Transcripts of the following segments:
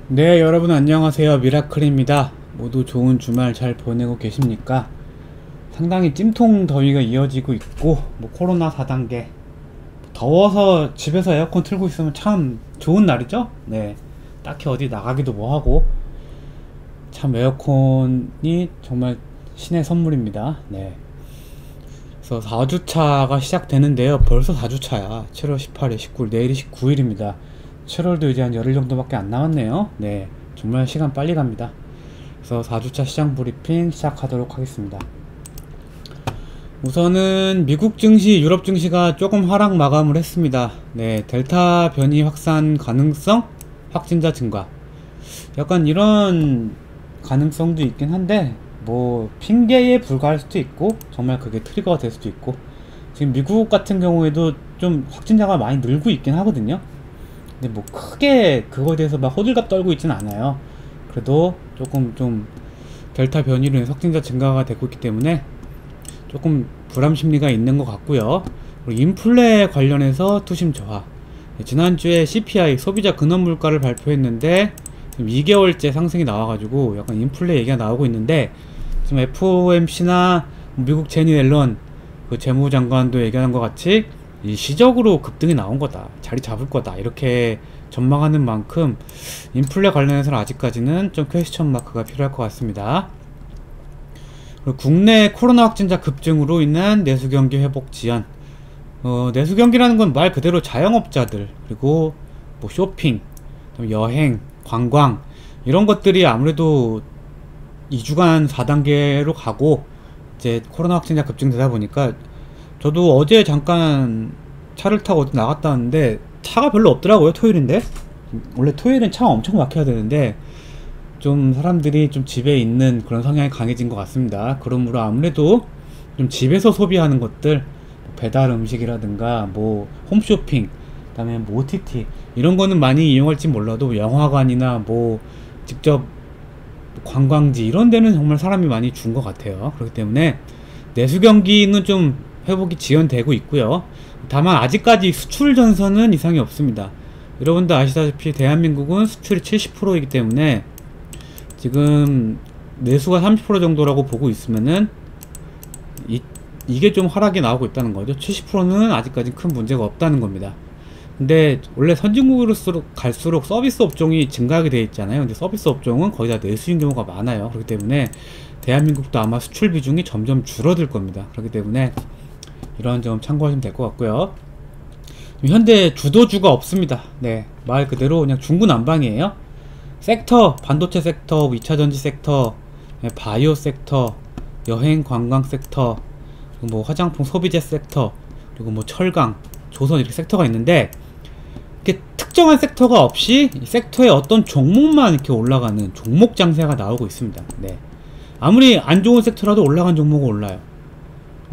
네, 여러분 안녕하세요. 미라클입니다. 모두 좋은 주말 잘 보내고 계십니까? 상당히 찜통 더위가 이어지고 있고, 코로나 4단계. 더워서 집에서 에어컨 틀고 있으면 참 좋은 날이죠? 네. 딱히 어디 나가기도 뭐하고, 참 에어컨이 정말 신의 선물입니다. 네. 그래서 4주차가 시작되는데요. 벌써 4주차야. 7월 18일, 19일, 내일이 19일입니다. 7월도 이제 한 열흘 정도밖에 안 남았네요. 네, 정말 시간 빨리 갑니다. 그래서 4주차 시장 브리핑 시작하도록 하겠습니다. 우선은 미국 증시, 유럽 증시가 조금 하락 마감을 했습니다. 네, 델타 변이 확산 가능성, 확진자 증가. 약간 이런 가능성도 있긴 한데, 핑계에 불과할 수도 있고, 정말 그게 트리거가 될 수도 있고, 지금 미국 같은 경우에도 좀 확진자가 많이 늘고 있긴 하거든요. 근데 크게 그거에 대해서 막 호들갑 떨고 있진 않아요. 그래도 조금 좀 델타 변이로 인해서 확진자 증가가 되고 있기 때문에 조금 불안 심리가 있는 것 같고요. 그리고 인플레 관련해서 투심 저하. 지난주에 CPI 소비자 근원 물가를 발표했는데 지금 2개월째 상승이 나와가지고 약간 인플레 얘기가 나오고 있는데, 지금 FOMC나 미국 제니 옐런 그 재무장관도 얘기하는 것 같이 일시적으로 급등이 나온 거다, 자리 잡을 거다, 이렇게 전망하는 만큼 인플레 관련해서는 아직까지는 좀 퀘스천 마크가 필요할 것 같습니다. 그리고 국내 코로나 확진자 급증으로 인한 내수경기 회복 지연. 내수경기라는 건 말 그대로 자영업자들, 그리고 쇼핑, 여행, 관광, 이런 것들이 아무래도 2주간 4단계로 가고 이제 코로나 확진자 급증되다 보니까, 저도 어제 잠깐 차를 타고 어디 나갔다 왔는데 차가 별로 없더라고요. 토요일인데, 원래 토요일은 차가 엄청 막혀야 되는데 좀 사람들이 좀 집에 있는 그런 성향이 강해진 것 같습니다. 그러므로 아무래도 좀 집에서 소비하는 것들, 배달 음식이라든가 홈쇼핑, 그 다음에 OTT 이런 거는 많이 이용할지 몰라도 영화관이나 직접 관광지 이런 데는 정말 사람이 많이 준 것 같아요. 그렇기 때문에 내수 경기는 좀 회복이 지연되고 있고요. 다만 아직까지 수출 전선은 이상이 없습니다. 여러분도 아시다시피 대한민국은 수출이 70%이기 때문에 지금 내수가 30% 정도라고 보고 있으면은 이게 좀 하락이 나오고 있다는 거죠. 70%는 아직까지 큰 문제가 없다는 겁니다. 근데 원래 선진국으로 갈수록 서비스 업종이 증가하게 되어 있잖아요. 근데 서비스 업종은 거의 다 내수인 경우가 많아요. 그렇기 때문에 대한민국도 아마 수출 비중이 점점 줄어들 겁니다. 그렇기 때문에 이러한 점 참고하시면 될 것 같고요. 현대 주도주가 없습니다. 네, 말 그대로 그냥 중구난방이에요. 섹터, 반도체 섹터, 2차전지 섹터, 바이오 섹터, 여행 관광 섹터, 그리고 화장품 소비재 섹터, 그리고 철강, 조선, 이렇게 섹터가 있는데, 이렇게 특정한 섹터가 없이 이 섹터의 어떤 종목만 이렇게 올라가는 종목 장세가 나오고 있습니다. 네, 아무리 안 좋은 섹터라도 올라간 종목은 올라요.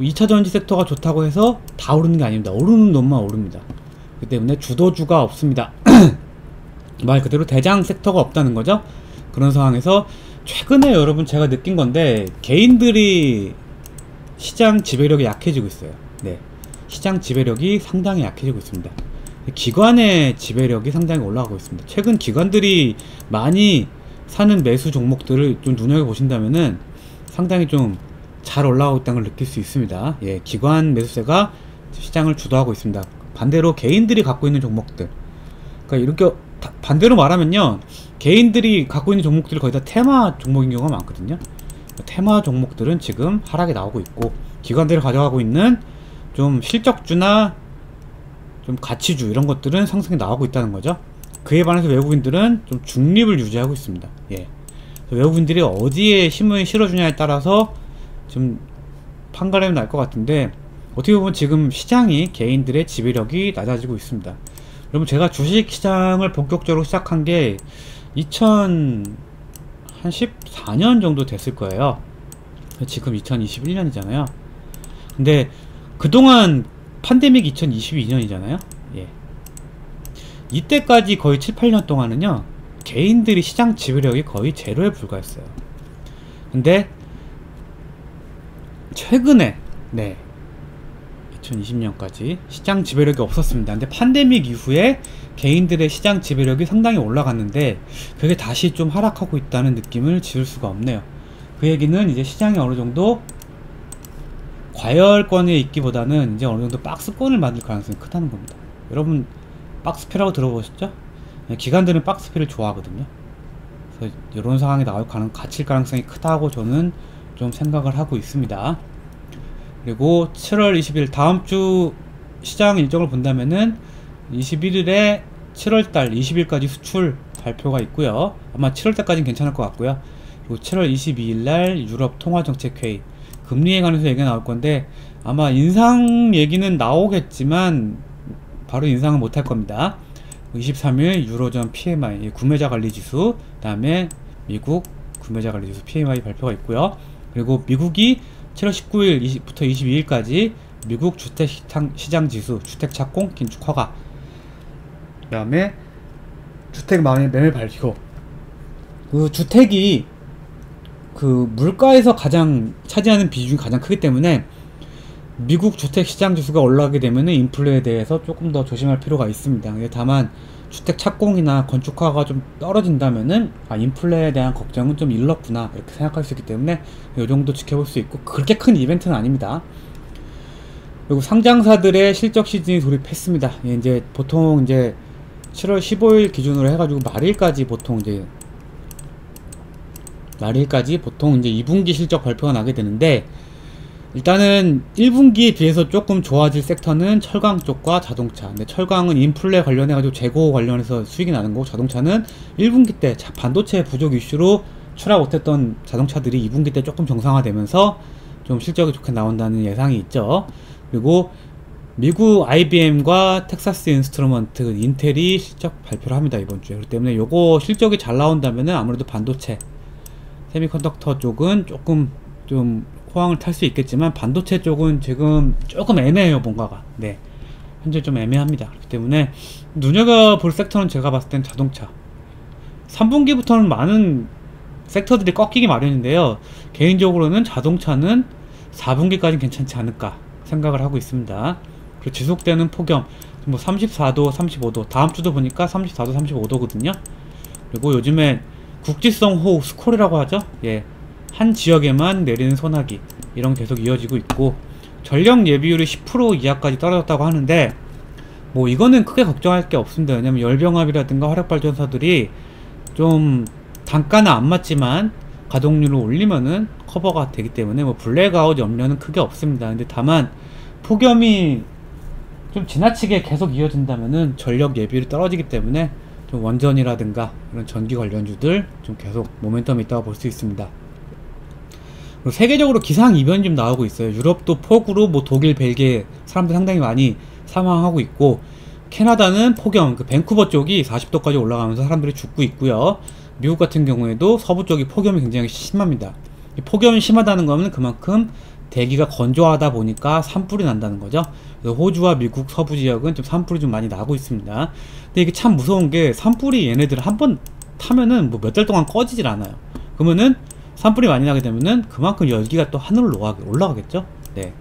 2차전지 섹터가 좋다고 해서 다 오르는 게 아닙니다. 오르는 놈만 오릅니다. 그렇기 때문에 주도주가 없습니다. 말 그대로 대장 섹터가 없다는 거죠. 그런 상황에서 최근에 여러분 제가 느낀 건데, 개인들이 시장 지배력이 약해지고 있어요. 네, 시장 지배력이 상당히 약해지고 있습니다. 기관의 지배력이 상당히 올라가고 있습니다. 최근 기관들이 많이 사는 매수 종목들을 좀 눈여겨보신다면은 상당히 좀 잘 올라가고 있다는 걸 느낄 수 있습니다. 예, 기관 매수세가 시장을 주도하고 있습니다. 반대로 개인들이 갖고 있는 종목들, 그러니까 이렇게 반대로 말하면요, 개인들이 갖고 있는 종목들이 거의 다 테마 종목인 경우가 많거든요. 테마 종목들은 지금 하락이 나오고 있고, 기관들이 가져가고 있는 좀 실적주나 좀 가치주 이런 것들은 상승이 나오고 있다는 거죠. 그에 반해서 외국인들은 좀 중립을 유지하고 있습니다. 예, 외국인들이 어디에 힘을 실어주냐에 따라서 좀 판가름이 날 것 같은데, 어떻게 보면 지금 시장이 개인들의 지배력이 낮아지고 있습니다. 여러분, 제가 주식시장을 본격적으로 시작한 게 2014년 정도 됐을 거예요. 지금 2021년이잖아요. 근데 그동안 팬데믹 2022년이잖아요. 예, 이때까지 거의 7, 8년 동안은요, 개인들이 시장 지배력이 거의 제로에 불과했어요. 근데 최근에, 네, 2020년까지 시장 지배력이 없었습니다. 근데 팬데믹 이후에 개인들의 시장 지배력이 상당히 올라갔는데 그게 다시 좀 하락하고 있다는 느낌을 지울 수가 없네요. 그 얘기는 이제 시장이 어느 정도 과열권에 있기보다는 이제 어느 정도 박스권을 만들 가능성이 크다는 겁니다. 여러분 박스피라고 들어보셨죠? 기관들은 박스피를 좋아하거든요. 그래서 이런 상황이 갇힐 가능성이 크다고 저는 좀 생각을 하고 있습니다. 그리고 7월 20일 다음주 시장 일정을 본다면은 21일에 7월달 20일까지 수출 발표가 있고요. 아마 7월달까지는 괜찮을 것 같고요. 그리고 7월 22일날 유럽 통화정책회의 금리에 관해서 얘기가 나올 건데 아마 인상 얘기는 나오겠지만 바로 인상은 못할 겁니다. 23일 유로존 PMI 구매자관리지수, 그 다음에 미국 구매자관리지수 PMI 발표가 있고요. 그리고 미국이 7월 19일부터 22일까지 미국 주택시장지수, 주택착공, 긴축허가, 그 다음에 주택 매매 발표. 그 주택이 그 물가에서 가장 차지하는 비중이 가장 크기 때문에 미국 주택시장지수가 올라가게 되면 인플레에 대해서 조금 더 조심할 필요가 있습니다. 다만 주택 착공이나 건축화가 좀 떨어진다면은 인플레에 대한 걱정은 좀 일렀구나 이렇게 생각할 수 있기 때문에 이 정도 지켜볼 수 있고 그렇게 큰 이벤트는 아닙니다. 그리고 상장사들의 실적 시즌이 돌입했습니다. 이제 보통 이제 7월 15일 기준으로 해가지고 말일까지 보통 이제 2분기 실적 발표가 나게 되는데 일단은 1분기에 비해서 조금 좋아질 섹터는 철강 쪽과 자동차. 근데 철강은 인플레 관련해가지고 재고 관련해서 수익이 나는 거고 자동차는 1분기 때 반도체 부족 이슈로 출하 못했던 자동차들이 2분기 때 조금 정상화되면서 좀 실적이 좋게 나온다는 예상이 있죠. 그리고 미국 IBM과 텍사스 인스트루먼트, 인텔이 실적 발표를 합니다. 이번 주에. 그렇기 때문에 요거 실적이 잘 나온다면 아무래도 반도체, 세미컨덕터 쪽은 조금 좀 호황을 탈 수 있겠지만 반도체 쪽은 지금 조금 애매해요. 뭔가가. 네, 현재 좀 애매합니다. 그렇기 때문에 눈여겨볼 섹터는 제가 봤을 땐 자동차. 3분기부터는 많은 섹터들이 꺾이기 마련인데요. 개인적으로는 자동차는 4분기까지는 괜찮지 않을까 생각을 하고 있습니다. 그리고 지속되는 폭염, 뭐 34도, 35도, 다음주도 보니까 34도, 35도거든요. 그리고 요즘에 국지성 호우, 스콜이라고 하죠. 예, 한 지역에만 내리는 소나기, 이런 계속 이어지고 있고 전력 예비율이 10% 이하까지 떨어졌다고 하는데 뭐 이거는 크게 걱정할 게 없습니다. 왜냐면 열병합이라든가 화력발전소들이 좀 단가는 안 맞지만 가동률을 올리면은 커버가 되기 때문에 뭐 블랙아웃 염려는 크게 없습니다. 근데 다만 폭염이 좀 지나치게 계속 이어진다면은 전력 예비율이 떨어지기 때문에 좀 원전이라든가 이런 전기 관련주들 좀 계속 모멘텀이 있다고 볼 수 있습니다. 그리고 세계적으로 기상 이변이 좀 나오고 있어요. 유럽도 폭우로 뭐 독일, 벨기에 사람들 상당히 많이 사망하고 있고 캐나다는 폭염, 그 밴쿠버 쪽이 40도까지 올라가면서 사람들이 죽고 있고요. 미국 같은 경우에도 서부 쪽이 폭염이 굉장히 심합니다. 이 폭염이 심하다는 거는 그만큼 대기가 건조하다 보니까 산불이 난다는 거죠. 그래서 호주와 미국 서부 지역은 좀 산불이 좀 많이 나고 있습니다. 근데 이게 참 무서운 게 산불이 얘네들 한번 타면은 뭐 몇 달 동안 꺼지질 않아요. 그러면은 산불이 많이 나게 되면은 그만큼 열기가 또 하늘로 올라가겠죠. 네,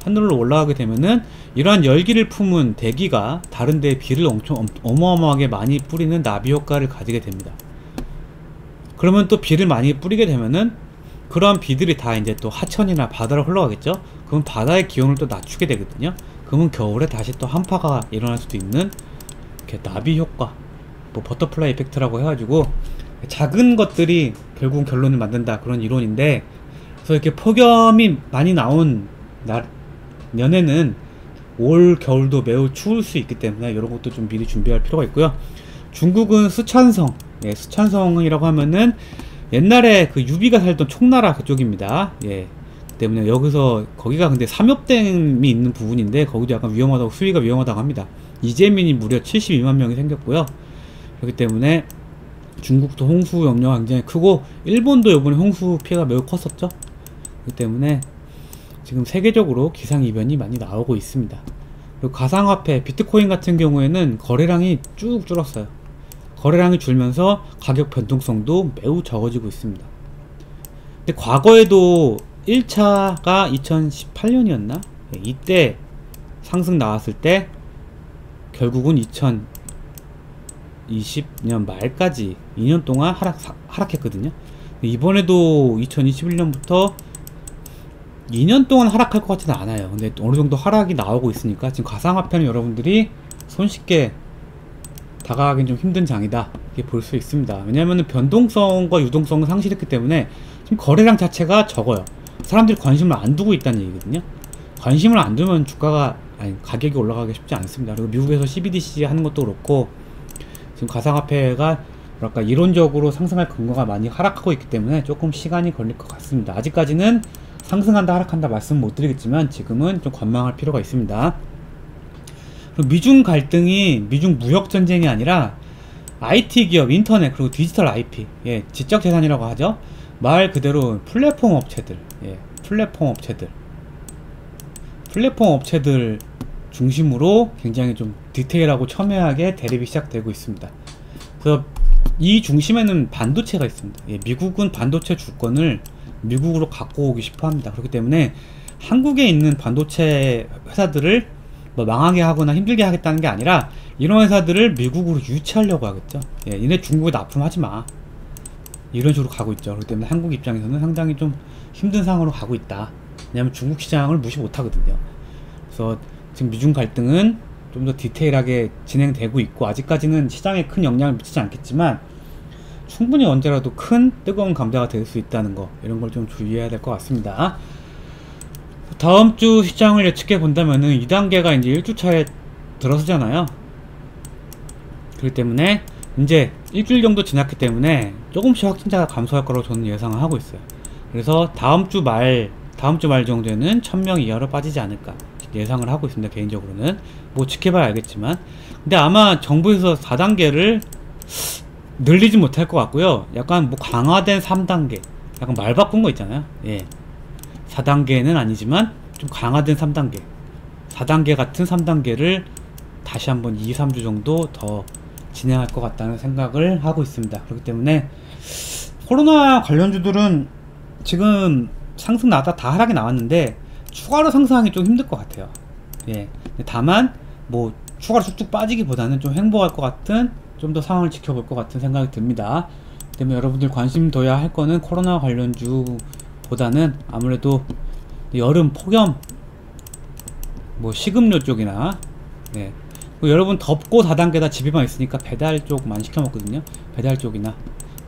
하늘로 올라가게 되면은 이러한 열기를 품은 대기가 다른 데에 비를 엄청 어마어마하게 많이 뿌리는 나비 효과를 가지게 됩니다. 그러면 또 비를 많이 뿌리게 되면은 그러한 비들이 다 이제 또 하천이나 바다로 흘러가겠죠. 그럼 바다의 기온을 또 낮추게 되거든요. 그러면 겨울에 다시 또 한파가 일어날 수도 있는 이렇게 나비 효과, 뭐 버터플라이 이펙트라고 해가지고 작은 것들이 결국 결론을 만든다, 그런 이론인데, 그래서 이렇게 폭염이 많이 나온 년에는 올 겨울도 매우 추울 수 있기 때문에 이런 것도 좀 미리 준비할 필요가 있고요. 중국은 스촨성, 예, 스촨성이라고 하면은 옛날에 그 유비가 살던 총나라 그쪽입니다. 예, 때문에 여기서 거기가 근데 삼엽댐이 있는 부분인데 거기도 약간 위험하다고, 수위가 위험하다고 합니다. 이재민이 무려 72만 명이 생겼고요. 그렇기 때문에 중국도 홍수 염려가 굉장히 크고 일본도 이번에 홍수 피해가 매우 컸었죠. 그렇기 때문에 지금 세계적으로 기상이변이 많이 나오고 있습니다. 그리고 가상화폐 비트코인 같은 경우에는 거래량이 쭉 줄었어요. 거래량이 줄면서 가격 변동성도 매우 적어지고 있습니다. 근데 과거에도 1차가 2018년이었나? 이때 상승 나왔을 때 결국은 2020년 말까지 2년 동안 하락했거든요. 이번에도 2021년부터 2년 동안 하락할 것 같지는 않아요. 근데 어느 정도 하락이 나오고 있으니까 지금 가상화폐는 여러분들이 손쉽게 다가가긴 좀 힘든 장이다, 이렇게 볼 수 있습니다. 왜냐하면 변동성과 유동성은 상실했기 때문에 지금 거래량 자체가 적어요. 사람들이 관심을 안 두고 있다는 얘기거든요. 관심을 안 두면 가격이 올라가기 쉽지 않습니다. 그리고 미국에서 CBDC 하는 것도 그렇고 지금 가상화폐가 뭐랄까 이론적으로 상승할 근거가 많이 하락하고 있기 때문에 조금 시간이 걸릴 것 같습니다. 아직까지는 상승한다 하락한다 말씀 못 드리겠지만 지금은 좀 관망할 필요가 있습니다. 그리고 미중 갈등이 미중 무역 전쟁이 아니라 IT 기업, 인터넷, 그리고 디지털 IP, 지적 재산이라고 하죠. 말 그대로 플랫폼 업체들, 플랫폼 업체들 중심으로 굉장히 좀 디테일하고 첨예하게 대립이 시작되고 있습니다. 그래서 이 중심에는 반도체가 있습니다. 미국은 반도체 주권을 미국으로 갖고 오기 싶어 합니다. 그렇기 때문에 한국에 있는 반도체 회사들을 뭐 망하게 하거나 힘들게 하겠다는 게 아니라 이런 회사들을 미국으로 유치하려고 하겠죠. 얘네 중국에 납품하지 마, 이런 식으로 가고 있죠. 그렇기 때문에 한국 입장에서는 상당히 좀 힘든 상황으로 가고 있다. 왜냐하면 중국 시장을 무시 못 하거든요. 그래서 지금 미중 갈등은 좀 더 디테일하게 진행되고 있고 아직까지는 시장에 큰 영향을 미치지 않겠지만 충분히 언제라도 큰 뜨거운 감자가 될 수 있다는 거, 이런 걸 좀 주의해야 될 것 같습니다. 다음 주 시장을 예측해 본다면은 2단계가 이제 1주차에 들어서잖아요. 그렇기 때문에 이제 일주일 정도 지났기 때문에 조금씩 확진자가 감소할 거라고 저는 예상을 하고 있어요. 그래서 다음 주 말 정도에는 1000명 이하로 빠지지 않을까 예상을 하고 있습니다. 개인적으로는 뭐 지켜봐야 알겠지만, 근데 아마 정부에서 4단계를 늘리지 못할 것 같고요. 약간 뭐 강화된 3단계, 약간 말 바꾼 거 있잖아요. 4단계는 아니지만 좀 강화된 3단계, 4단계 같은 3단계를 다시 한번 2-3주 정도 더 진행할 것 같다는 생각을 하고 있습니다. 그렇기 때문에 코로나 관련주들은 지금 상승 나왔다 다 하락이 나왔는데 추가로 상승하기 좀 힘들 것 같아요. 다만 뭐 추가로 쭉쭉 빠지기보다는 좀 횡보할 것 같은, 좀 더 상황을 지켜볼 것 같은 생각이 듭니다. 때문에 여러분들 관심 둬야 할 거는 코로나 관련주보다는 아무래도 여름 폭염, 뭐 식음료 쪽이나, 여러분 덥고 4단계다 집에만 있으니까 배달 쪽 많이 시켜 먹거든요. 배달 쪽이나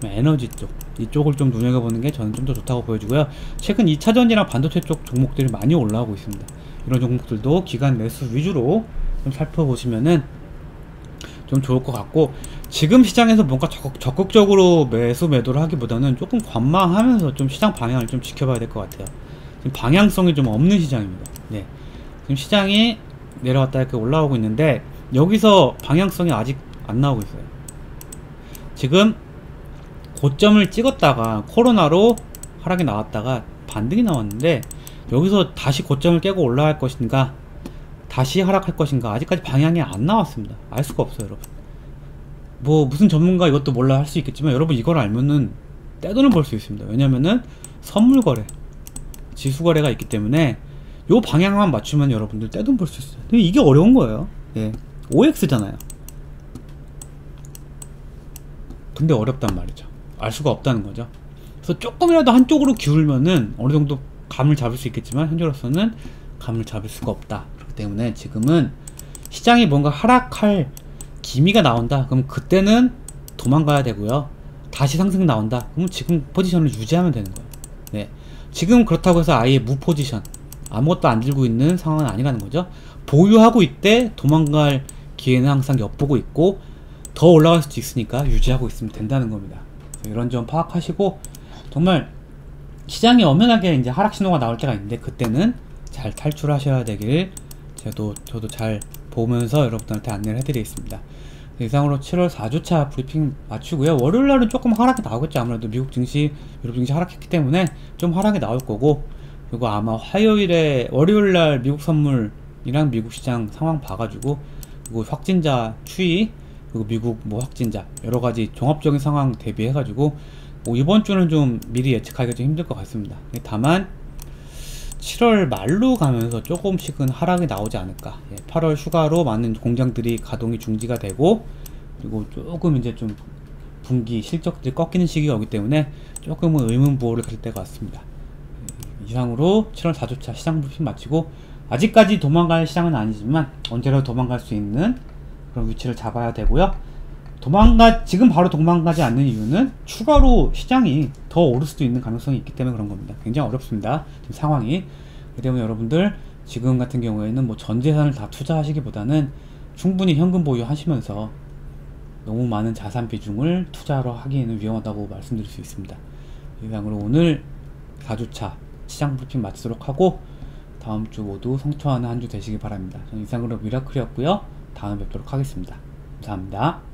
에너지 쪽, 이쪽을 좀 눈여겨보는 게 저는 좀 더 좋다고 보여주고요. 최근 2차전지랑 반도체 쪽 종목들이 많이 올라오고 있습니다. 이런 종목들도 기간 매수 위주로 좀 살펴보시면은 좀 좋을 것 같고, 지금 시장에서 뭔가 적극적으로 매도를 하기보다는 조금 관망하면서 좀 시장 방향을 좀 지켜봐야 될 것 같아요. 지금 방향성이 좀 없는 시장입니다. 지금 시장이 내려왔다 이렇게 올라오고 있는데 여기서 방향성이 아직 안 나오고 있어요. 지금 고점을 찍었다가 코로나로 하락이 나왔다가 반등이 나왔는데 여기서 다시 고점을 깨고 올라갈 것인가 다시 하락할 것인가 아직까지 방향이 안 나왔습니다. 알 수가 없어요, 여러분. 뭐 무슨 전문가 이것도 몰라 할 수 있겠지만 여러분 이걸 알면은 떼돈을 벌 수 있습니다. 왜냐면은 선물 거래, 지수 거래가 있기 때문에 요 방향만 맞추면 여러분들 떼돈 벌 수 있어요. 근데 이게 어려운 거예요. OX잖아요. 근데 어렵단 말이죠. 알 수가 없다는 거죠. 그래서 조금이라도 한쪽으로 기울면은 어느 정도 감을 잡을 수 있겠지만 현재로서는 감을 잡을 수가 없다. 그렇기 때문에 지금은 시장이 뭔가 하락할 기미가 나온다. 그럼 그때는 도망가야 되고요. 다시 상승 나온다. 그럼 지금 포지션을 유지하면 되는 거예요. 지금 그렇다고 해서 아예 무포지션, 아무것도 안 들고 있는 상황은 아니라는 거죠. 보유하고 있대 도망갈 기회는 항상 엿보고 있고 더 올라갈 수도 있으니까 유지하고 있으면 된다는 겁니다. 이런 점 파악하시고 정말 시장이 엄연하게 이제 하락 신호가 나올 때가 있는데 그때는 잘 탈출하셔야 되길 저도 잘 보면서 여러분들한테 안내를 해드리겠습니다. 이상으로 7월 4주차 브리핑 마치고요. 월요일날은 조금 하락이 나오겠죠. 아무래도 미국 증시, 유럽 증시 하락했기 때문에 좀 하락이 나올 거고, 그리고 아마 월요일날 미국 선물이랑 미국 시장 상황 봐가지고, 그리고 확진자 추이, 그리고 미국 뭐 확진자 여러가지 종합적인 상황 대비해가지고 뭐 이번 주는 좀 미리 예측하기가 좀 힘들 것 같습니다. 다만 7월 말로 가면서 조금씩은 하락이 나오지 않을까. 8월 휴가로 많은 공장들이 가동이 중지가 되고, 그리고 조금 이제 좀 분기 실적들이 꺾이는 시기가 오기 때문에 조금은 의문부호를 가질 때가 왔습니다. 이상으로 7월 4주차 시장 브리핑 마치고, 아직까지 도망갈 시장은 아니지만 언제라도 도망갈 수 있는 그런 위치를 잡아야 되고요. 지금 바로 도망가지 않는 이유는 추가로 시장이 더 오를 수도 있는 가능성이 있기 때문에 그런 겁니다. 굉장히 어렵습니다, 지금 상황이. 그렇기 때문에 여러분들 지금 같은 경우에는 뭐 전 재산을 다 투자하시기보다는 충분히 현금 보유하시면서 너무 많은 자산 비중을 투자로 하기에는 위험하다고 말씀드릴 수 있습니다. 이상으로 오늘 4주차 시장 브리핑 마치도록 하고, 다음주 모두 성투하는 한 주 되시기 바랍니다. 저는 이상으로 미라클이었고요. 다음에 뵙도록 하겠습니다. 감사합니다.